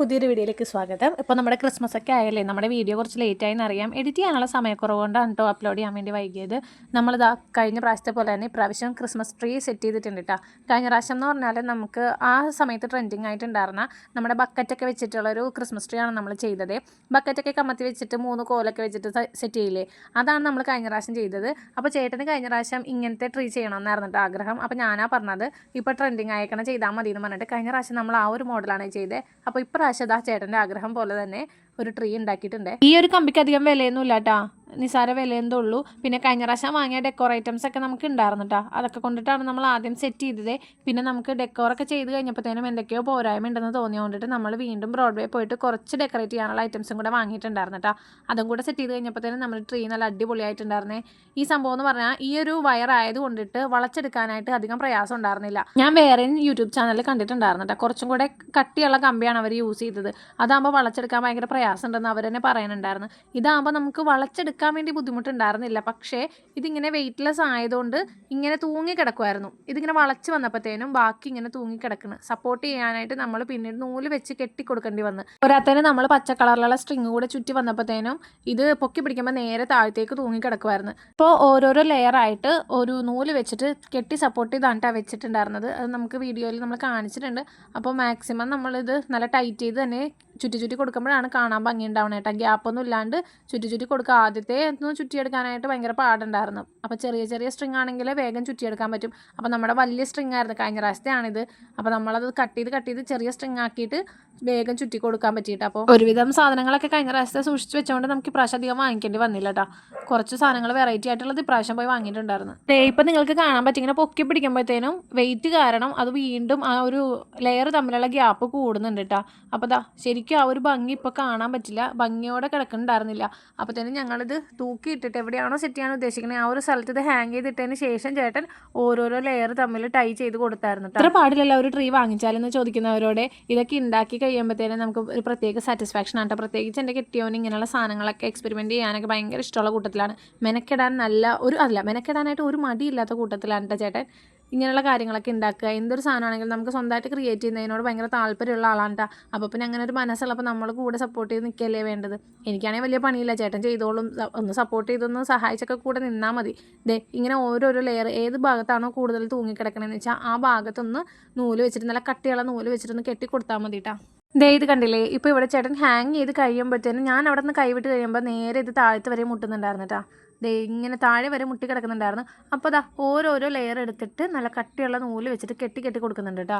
പുതിയൊരു വീഡിയോയിലേക്ക് സ്വാഗതം. ഇപ്പോൾ നമ്മുടെ ക്രിസ്മസ് ഒക്കെ ആയല്ലേ, നമ്മുടെ വീഡിയോ കുറച്ച് ലേറ്റായി എന്നറിയാം. എഡിറ്റ് ചെയ്യാനുള്ള സമയക്കുറവ് കൊണ്ടാണ് കേട്ടോ അപ്ലോഡ് ചെയ്യാൻ വേണ്ടി വൈകിയത്. നമ്മളിതാ കഴിഞ്ഞ പ്രാവശ്യത്തെ പോലെ തന്നെ ഇപ്രാവശ്യം ക്രിസ്മസ് ട്രീ സെറ്റ് ചെയ്തിട്ടുണ്ട് കേട്ടോ. കഴിഞ്ഞ പ്രാവശ്യം എന്ന് പറഞ്ഞാൽ നമുക്ക് ആ സമയത്ത് ട്രെൻഡിങ് ആയിട്ടുണ്ടായിരുന്ന നമ്മുടെ ബക്കറ്റൊക്കെ വെച്ചിട്ടുള്ളൊരു ക്രിസ്മസ് ട്രീ ആണ് നമ്മൾ ചെയ്തത്. ബക്കറ്റൊക്കെ കമത്തി വെച്ചിട്ട് 3 കോലൊക്കെ വെച്ചിട്ട് സെറ്റ് ചെയ്യില്ലേ, അതാണ് നമ്മൾ കഴിഞ്ഞ പ്രാവശ്യം ചെയ്തത്. അപ്പോൾ ചേട്ടന് കഴിഞ്ഞ പ്രാവശ്യം ഇങ്ങനത്തെ ട്രീ ചെയ്യണമെന്നായിരുന്നു കേട്ടോ ആഗ്രഹം. അപ്പോൾ ഞാനാ പറഞ്ഞത് ഇപ്പോൾ ട്രെൻഡിങ് ആയിക്കണം ചെയ്താൽ മതി എന്ന് പറഞ്ഞിട്ട് കഴിഞ്ഞ പ്രാവശ്യം നമ്മൾ ആ ഒരു മോഡലാണ് ചെയ്തത്. അപ്പോൾ ഇപ്രാവശ്യം ആ ചേട്ടൻ്റെ ആഗ്രഹം പോലെ തന്നെ ഒരു ട്രീ ഉണ്ടാക്കിയിട്ടുണ്ട്. ഈ ഒരു കമ്പിക്ക് അധികം വിലയൊന്നും ഇല്ല കേട്ടോ, നിസാര വിലയെന്തേ ഉള്ളൂ. പിന്നെ കഴിഞ്ഞ പ്രാവശ്യം വാങ്ങിയ ഡെക്കോർ ഐറ്റംസ് ഒക്കെ നമുക്ക് ഉണ്ടായിരുന്നു കേട്ടോ. അതൊക്കെ കൊണ്ടിട്ടാണ് നമ്മൾ ആദ്യം സെറ്റ് ചെയ്തത്. പിന്നെ നമുക്ക് ഡെക്കോറൊക്കെ ചെയ്ത് കഴിഞ്ഞപ്പോഴത്തേനും എന്തൊക്കെയോ പോരായ്മ ഉണ്ടെന്ന് തോന്നിയോണ്ടിട്ട് നമ്മൾ വീണ്ടും ബ്രോഡ്വേ പോയിട്ട് കുറച്ച് ഡെക്കറേറ്റ് ചെയ്യാനുള്ള ഐറ്റംസും കൂടെ വാങ്ങിയിട്ടുണ്ടായിരുന്നു കേട്ടോ. അതും കൂടെ സെറ്റ് ചെയ്ത് കഴിഞ്ഞപ്പോഴത്തേനും നമ്മുടെ ട്രീ നല്ല അടിപൊളിയായിട്ടുണ്ടായിരുന്നേ. ഈ സംഭവം എന്ന് പറഞ്ഞാൽ ഈ ഒരു വയർ ആയത് കൊണ്ടിട്ട് വളച്ചെടുക്കാനായിട്ട് അധികം പ്രയാസം ഉണ്ടായിരുന്നില്ല. ഞാൻ വേറെ യൂട്യൂബ് ചാനലിൽ കണ്ടിട്ടുണ്ടായിരുന്നു കേട്ടോ, കുറച്ചും കൂടെ കട്ടിയുള്ള കമ്പിയാണ് അവർ യൂസ് ചെയ്തത്. അതാകുമ്പോൾ വളച്ചെടുക്കാൻ ഭയങ്കര പ്രയാസം ഉണ്ടെന്ന് അവർ തന്നെ പറയുന്നുണ്ടായിരുന്നു. ഇതാകുമ്പോൾ നമുക്ക് വളച്ചെടുക്കാൻ വേണ്ടി ബുദ്ധിമുട്ടുണ്ടായിരുന്നില്ല. പക്ഷേ ഇതിങ്ങനെ വെയിറ്റ്ലെസ് ആയതുകൊണ്ട് ഇങ്ങനെ തൂങ്ങി കിടക്കുമായിരുന്നു. ഇതിങ്ങനെ വളച്ച് വന്നപ്പോഴത്തേനും ബാക്കി ഇങ്ങനെ തൂങ്ങി കിടക്കുന്നു. സപ്പോർട്ട് ചെയ്യാനായിട്ട് നമ്മൾ പിന്നീട് നൂല് വെച്ച് കെട്ടി കൊടുക്കേണ്ടി വന്നു. പോരാത്തതിന് നമ്മൾ പച്ച കളറിലുള്ള സ്ട്രിങ് കൂടെ ചുറ്റി വന്നപ്പോഴത്തേനും ഇത് പൊക്കി പിടിക്കുമ്പോൾ നേരെ താഴത്തേക്ക് തൂങ്ങി കിടക്കുമായിരുന്നു. ഇപ്പോൾ ഓരോരോ ലെയറായിട്ട് ഒരു നൂല് വെച്ചിട്ട് കെട്ടി സപ്പോർട്ട് ചെയ്താണ് വെച്ചിട്ടുണ്ടായിരുന്നത്. അത് നമുക്ക് വീഡിയോയിൽ നമ്മൾ കാണിച്ചിട്ടുണ്ട്. അപ്പോൾ മാക്സിമം നമ്മളിത് നല്ല ടൈറ്റ് ചെയ്ത് തന്നെ ചുറ്റി കൊടുക്കുമ്പോഴാണ് കാണാൻ ഭംഗി ഉണ്ടാവണം കേട്ടോ. ഗ്യാപ്പൊന്നും ഇല്ലാണ്ട് ചുറ്റി കൊടുക്കുക. ആദ്യത്തെ ഒന്ന് ചുറ്റിയെടുക്കാനായിട്ട് ഭയങ്കര പാടുണ്ടായിരുന്നു. അപ്പോൾ ചെറിയ സ്ട്രിങ് ആണെങ്കിൽ വേഗം ചുറ്റിയെടുക്കാൻ പറ്റും. അപ്പോൾ നമ്മുടെ വലിയ സ്ട്രിങ് ആയിരുന്നു കഴിഞ്ഞ പ്രാവശ്യത്തെയാണിത്. അപ്പോൾ നമ്മളത് കട്ട് ചെയ്ത് ചെറിയ സ്ട്രിങ് ആക്കിയിട്ട് വേഗം ചുറ്റി കൊടുക്കാൻ പറ്റിയിട്ട്. അപ്പോൾ ഒരുവിധം സാധനങ്ങളൊക്കെ കഴിഞ്ഞ പ്രാവശ്യത്തെ സൂക്ഷിച്ച് വെച്ചുകൊണ്ട് നമുക്ക് ഇപ്രാവശ്യം അധികം വാങ്ങിക്കേണ്ടി വന്നില്ല കേട്ടോ. കുറച്ച് സാധനങ്ങൾ വെറൈറ്റി ആയിട്ടുള്ളത് ഇപ്രാവശ്യം പോയി വാങ്ങിയിട്ടുണ്ടായിരുന്നു. ഇപ്പം നിങ്ങൾക്ക് കാണാൻ പറ്റും, ഇങ്ങനെ പൊക്കി പിടിക്കുമ്പോഴത്തേനും വെയിറ്റ് കാരണം അത് വീണ്ടും ആ ഒരു ലെയർ തമ്മിലുള്ള ഗ്യാപ്പ് കൂടുന്നുണ്ട് കേട്ടോ. അപ്പോൾ ശരിക്കും ആ ഒരു ഭംഗി ഇപ്പോൾ കാണാൻ പറ്റില്ല, ഭംഗിയോടെ കിടക്കുന്നുണ്ടായിരുന്നില്ല. അപ്പോഴത്തേനും ഞങ്ങളിത് തൂക്കിയിട്ടിട്ട് എവിടെയാണോ സെറ്റ് ചെയ്യാൻ ഉദ്ദേശിക്കുന്നത് ആ ഒരു സ്ഥലത്ത് ഇത് ഹാങ് ചെയ്തിട്ടതിന് ശേഷം ചേട്ടൻ ഓരോരോ ലെയർ തമ്മിൽ ടൈ ചെയ്ത് കൊടുത്തായിരുന്നു. അത്ര പാടില്ലല്ലോ ഒരു ട്രീ വാങ്ങിച്ചാലെന്ന് ചോദിക്കുന്നവരോടെ ഇതൊക്കെ ഉണ്ടാക്കി കഴിയുമ്പോഴത്തേനും നമുക്ക് ഒരു പ്രത്യേക സാറ്റിസ്ഫാക്ഷൻ ആണ്. പ്രത്യേകിച്ച് എൻ്റെ കെട്ടിയവന് ഇങ്ങനെയുള്ള സാധനങ്ങളൊക്കെ എക്സ്പെരിമെൻറ്റ് ചെയ്യാനൊക്കെ ഭയങ്കര ഇഷ്ടമുള്ള കൂട്ടത്തിലാണ്. മെനക്കെടാനായിട്ട് ഒരു മടിയില്ലാത്ത കൂട്ടത്തിലാണ് കേട്ടോ ചേട്ടൻ. ഇങ്ങനെയുള്ള കാര്യങ്ങളൊക്കെ ഉണ്ടാക്കുക, എന്തൊരു സാധനമാണെങ്കിലും നമുക്ക് സ്വന്തമായിട്ട് ക്രിയേറ്റ് ചെയ്യുന്നതിനോട് ഭയങ്കര താല്പര്യമുള്ള ആളാണ് കേട്ടോ. അപ്പോൾ പിന്നെ അങ്ങനെ ഒരു മനസ്സുള്ളപ്പോൾ നമ്മൾ കൂടെ സപ്പോർട്ട് ചെയ്ത് നിൽക്കുകയല്ലേ വേണ്ടത്. എനിക്കാണെങ്കിൽ വലിയ പണിയില്ല, ചേട്ടൻ ചെയ്തോളും. ഒന്ന് സപ്പോർട്ട് ചെയ്തൊന്ന് സഹായിച്ചൊക്കെ കൂടെ നിന്നാൽ മതി. ഇങ്ങനെ ഓരോരോ ലെയർ ഏത് ഭാഗത്താണോ കൂടുതൽ തൂങ്ങിക്കിടക്കണമെന്ന് വെച്ചാൽ ആ ഭാഗത്തൊന്ന് നൂല് വെച്ചിട്ട് നല്ല കട്ടിയുള്ള നൂല് വെച്ചിട്ടൊന്ന് കെട്ടി കൊടുത്താൽ മതി കേട്ടോ. ഇത് കണ്ടില്ലേ, ഇപ്പോൾ ഇവിടെ ചേട്ടൻ ഹാങ് ചെയ്ത് കഴിയുമ്പോഴത്തേനും ഞാൻ അവിടെ നിന്ന് കൈവിട്ട് കഴിയുമ്പോൾ നേരെ ഇത് താഴത്ത് വരെ മുട്ടുന്നുണ്ടായിരുന്നു കേട്ടോ. ഇങ്ങനെ താഴെ വരെ മുട്ടി കിടക്കുന്നുണ്ടായിരുന്നു. അപ്പോൾ ഓരോരോ ലെയർ എടുത്തിട്ട് നല്ല കട്ടിയുള്ള നൂല് വെച്ചിട്ട് കെട്ടി കൊടുക്കുന്നുണ്ട് കേട്ടോ.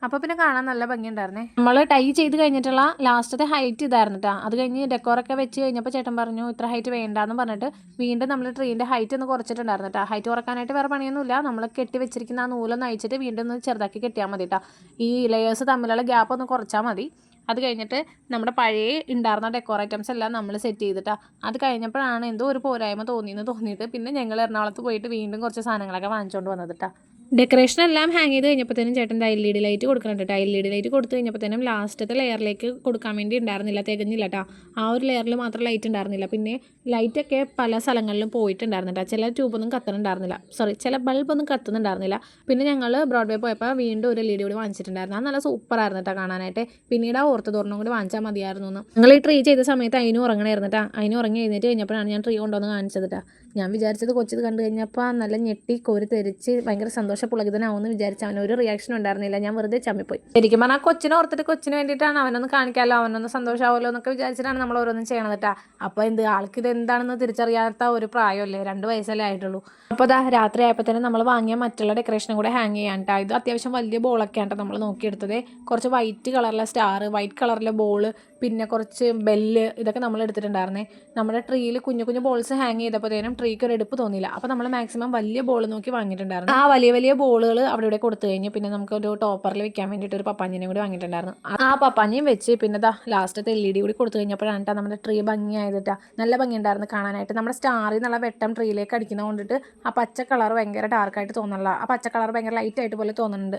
അപ്പോൾ പിന്നെ കാണാൻ നല്ല ഭംഗിയുണ്ടായിരുന്നേ. നമ്മൾ ടൈ ചെയ്ത് കഴിഞ്ഞിട്ടുള്ള ലാസ്റ്റത്തെ ഹൈറ്റ് ഇതായിരുന്നു കേട്ടോ. അത് കഴിഞ്ഞ് ഡെക്കോറൊക്കെ വെച്ച് കഴിഞ്ഞപ്പോൾ ചേട്ടൻ പറഞ്ഞു ഇത്ര ഹൈറ്റ് വേണ്ടാന്ന് പറഞ്ഞിട്ട് വീണ്ടും നമ്മൾ ട്രീൻ്റെ ഹൈറ്റ് ഒന്ന് കുറച്ചിട്ടുണ്ടായിരുന്നു കേട്ടോ. ഹൈറ്റ് കുറക്കാനായിട്ട് വേറെ പണിയൊന്നുമില്ല, നമ്മൾ കെട്ടി വെച്ചിരിക്കുന്ന ആ നൂലൊന്ന് അയച്ചിട്ട് വീണ്ടും ഒന്ന് ചെറുതാക്കി കെട്ടിയാൽ മതി കേട്ടോ. ഈ ലെയേഴ്സ് തമ്മിലുള്ള ഗ്യാപ്പ് ഒന്ന് കുറച്ചാൽ മതി. അത് കഴിഞ്ഞിട്ട് നമ്മുടെ പഴയ ഉണ്ടായിരുന്ന ഡെക്കോർ ഐറ്റംസ് എല്ലാം നമ്മൾ സെറ്റ് ചെയ്തിട്ടാണ്. അത് കഴിഞ്ഞപ്പോഴാണ് എന്തോ ഒരു പോരായ്മ തോന്നിയിട്ട് പിന്നെ ഞങ്ങൾ എറണാകുളത്ത് പോയിട്ട് വീണ്ടും കുറച്ച് സാധനങ്ങളൊക്കെ വാങ്ങിച്ചുകൊണ്ട് വന്നത് കേട്ടോ. ഡെക്കറേഷൻ എല്ലാം ഹാങ് ചെയ്ത് കഴിഞ്ഞപ്പോഴത്തേനും ചേട്ടൻ്റെ LED ലൈറ്റ് കൊടുക്കുന്നുണ്ട് കേട്ടോ. LED ലൈറ്റ് കൊടുത്തു കഴിഞ്ഞപ്പോഴത്തേനും ലാസ്റ്റത്തെ ലെയറിലേക്ക് കൊടുക്കാൻ വേണ്ടി ഉണ്ടായിരുന്നില്ല, തികഞ്ഞില്ല കേട്ടോ. ആ ഒരു ലെയറിൽ മാത്രം ലൈറ്റ് ഉണ്ടായിരുന്നില്ല. പിന്നെ ലൈറ്റൊക്കെ പല സ്ഥലങ്ങളിലും പോയിട്ടുണ്ടായിരുന്നു കേട്ടോ. ചില ട്യൂബൊന്നും കത്തുന്നുണ്ടായിരുന്നില്ല, ചില ബൾബൊന്നും കത്തുന്നുണ്ടായിരുന്നില്ല. പിന്നെ ഞങ്ങൾ ബ്രോഡ്വേ പോയപ്പോൾ വീണ്ടും ഒരു LED കൂടി വാങ്ങിച്ചിട്ടുണ്ടായിരുന്നു. അത് നല്ല സൂപ്പറായിരുന്നു കേട്ടോ കാണാനായിട്ട്. പിന്നീട് ആ ഓർത്തതോർണം കൂടി വാങ്ങിച്ചാൽ മതിയായിരുന്നു എന്ന്. ഞങ്ങൾ ഈ ട്രീ ചെയ്ത സമയത്ത് അതിന് ഉറങ്ങണമായിരുന്നു കേട്ടോ. അതിന് ഉറങ്ങി എഴുന്നേറ്റ് കഴിഞ്ഞപ്പോഴാണ് ഞാൻ ട്രീ കൊണ്ടുവന്ന് കാണിച്ചത് കേട്ടോ. ഞാൻ വിചാരിച്ചത് കൊച്ചിത് കണ്ടു കഴിഞ്ഞപ്പോൾ നല്ല ഞെട്ടി കോരി തെറിച്ച് ഭയങ്കര സന്തോഷപ്പുളകിതനാവുമെന്ന് വിചാരിച്ചു. അവനൊരു റിയാക്ഷൻ ഉണ്ടായിരുന്നില്ല, ഞാൻ വെറുതെ ചമ്മിപ്പോയി. ശരിക്കും പറഞ്ഞാൽ കൊച്ചിനെ ഓർത്തിട്ട് കൊച്ചിന് വേണ്ടിയിട്ടാണ്, അവനൊന്ന് കാണിക്കാമല്ലോ, അവനൊന്ന് സന്തോഷമാവുമല്ലോ എന്നൊക്കെ വിചാരിച്ചിട്ടാണ് നമ്മൾ ഓരോന്നും ചെയ്യണത് കേട്ടോ. അപ്പോൾ ആൾക്കിത് എന്താണെന്ന് തിരിച്ചറിയാത്ത ഒരു പ്രായമല്ലേ, 2 വയസ്സല്ലേ ആയിട്ടുള്ളൂ. അപ്പോൾ രാത്രി ആയപ്പോൾ തന്നെ നമ്മൾ വാങ്ങിയ മറ്റുള്ള ഡെക്കറേഷനും കൂടെ ഹാങ് ചെയ്യാൻ കേട്ടോ. ഇത് അത്യാവശ്യം വലിയ ബോളൊക്കെയാണ് കേട്ടോ നമ്മൾ നോക്കിയെടുത്തത്. കുറച്ച് വൈറ്റ് കളറിലെ സ്റ്റാർ, വൈറ്റ് കളറിലെ ബോള്, പിന്നെ കുറച്ച് ബെല്ല്, ഇതൊക്കെ നമ്മൾ എടുത്തിട്ടുണ്ടായിരുന്നേ. നമ്മുടെ ട്രീയിൽ കുഞ്ഞു ബോൾസ് ഹാങ് ചെയ്തപ്പോഴത്തേനും ട്രീക്ക് ഒരു എടുപ്പ് തോന്നിയില്ല. അപ്പോൾ നമ്മൾ മാക്സിമം വലിയ ബോൾ നോക്കി വാങ്ങിയിട്ടുണ്ടായിരുന്നു. ആ വലിയ ബോളുകൾ അവിടെ കൊടുത്തു കഴിഞ്ഞ് പിന്നെ നമുക്ക് ഒരു ടോപ്പറിൽ വെക്കാൻ വേണ്ടിയിട്ട് ഒരു പപ്പാഞ്ഞിനെ കൂടി വാങ്ങിയിട്ടുണ്ടായിരുന്നു. ആ പപ്പാഞ്ഞയും വെച്ച് പിന്നെ ലാസ്റ്റത്തെ LED കൂടി കൊടുത്തു കഴിഞ്ഞപ്പോഴാണ് കേട്ടോ നമ്മുടെ ട്രീ ഭംഗിയായതിട്ടാ. നല്ല ഭംഗിയുണ്ടായിരുന്നു കാണാനായിട്ട്. നമ്മുടെ സ്റ്റാറിൽ നിന്നുള്ള വെട്ടം ട്രീയിലേക്ക് അടിക്കുന്ന കൊണ്ടിട്ട് ആ പച്ച കളർ ഭയങ്കര ഡാർക്കായിട്ട് തോന്നുന്നില്ല, ആ പച്ച കളർ ഭയങ്കര ലൈറ്റായിട്ട് പോലെ തോന്നുന്നുണ്ട്.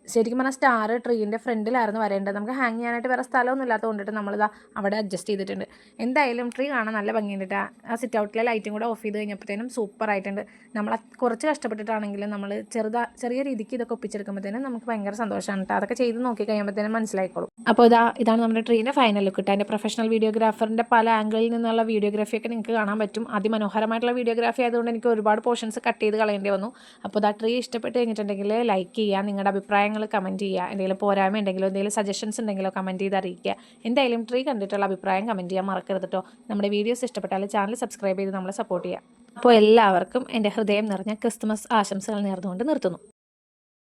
ശരിക്കും പറഞ്ഞാൽ സ്റ്റാർ ട്രീൻ്റെ ഫ്രണ്ടിലായിരുന്നു വരേണ്ടത്. നമുക്ക് ഹാങ് ചെയ്യാനായിട്ട് വേറെ സ്ഥലമൊന്നും ഇല്ലാത്തത് കൊണ്ടിട്ട് നമ്മളിതാ അവിടെ അഡ്ജസ്റ്റ് ചെയ്തിട്ടുണ്ട്. എന്തായാലും ട്രീ കാണാൻ നല്ല ഭംഗിയുണ്ട് കേട്ടോ. ആ സിറ്റ് ഔട്ടിലെ ലൈറ്റും കൂടെ ഓഫ് ചെയ്ത് കഴിഞ്ഞപ്പോഴത്തേനും സൂപ്പറായിട്ടുണ്ട്. നമ്മൾ കുറച്ച് കഷ്ടപ്പെട്ടിട്ടാണെങ്കിലും നമ്മൾ ചെറിയ രീതിക്ക് ഇതൊക്കെ ഒപ്പിച്ചെടുക്കുമ്പോഴത്തേനും നമുക്ക് ഭയങ്കര സന്തോഷമാണ് കേട്ടോ. അതൊക്കെ ചെയ്ത് നോക്കി കഴിയുമ്പോഴത്തേനും മനസ്സിലായിക്കോളും. അപ്പോൾ ഇതാണ് നമ്മുടെ ട്രീൻ്റെ ഫൈനൽ ലുക്ക് കേട്ടോ. അതിൻ്റെ പ്രൊഫഷണൽ വീഡിയോഗ്രാഫറിൻ്റെ പല ആംഗിളിൽ നിന്നുള്ള വീഡിയോഗ്രാഫിയൊക്കെ നിങ്ങൾക്ക് കാണാൻ പറ്റും. അതിമനോഹരമായിട്ടുള്ള വീഡിയോഗ്രാഫി ആയതുകൊണ്ട് എനിക്ക് ഒരുപാട് പോർഷൻസ് കട്ട് ചെയ്ത് കളയേണ്ടി വന്നു. അപ്പോൾ ട്രീ ഇഷ്ടപ്പെട്ട് കഴിഞ്ഞിട്ടുണ്ടെങ്കിൽ ലൈക്ക് ചെയ്യുക, നിങ്ങളുടെ അഭിപ്രായങ്ങൾ കമൻറ്റ് ചെയ്യുക, എന്തെങ്കിലും പോരായ്മ ഉണ്ടെങ്കിലോ എന്തെങ്കിലും സജഷൻസ് ഉണ്ടെങ്കിലോ കമൻറ്റ് ചെയ്ത് അറിയിക്കുക. എന്തായാലും ട്രീ കണ്ടിട്ടുള്ള അഭിപ്രായം കമൻറ്റ് ചെയ്യാൻ മറക്കരുത് കേട്ടോ. നമ്മുടെ വീഡിയോസ് ഇഷ്ടപ്പെട്ടാൽ ചാനൽ സബ്സ്ക്രൈബ് ചെയ്ത് നമ്മളെ സപ്പോർട്ട് ചെയ്യുക. അപ്പോൾ എല്ലാവർക്കും എൻ്റെ ഹൃദയം നിറഞ്ഞ ക്രിസ്മസ് ആശംസകൾ നേർന്നുകൊണ്ട് നിർത്തുന്നു.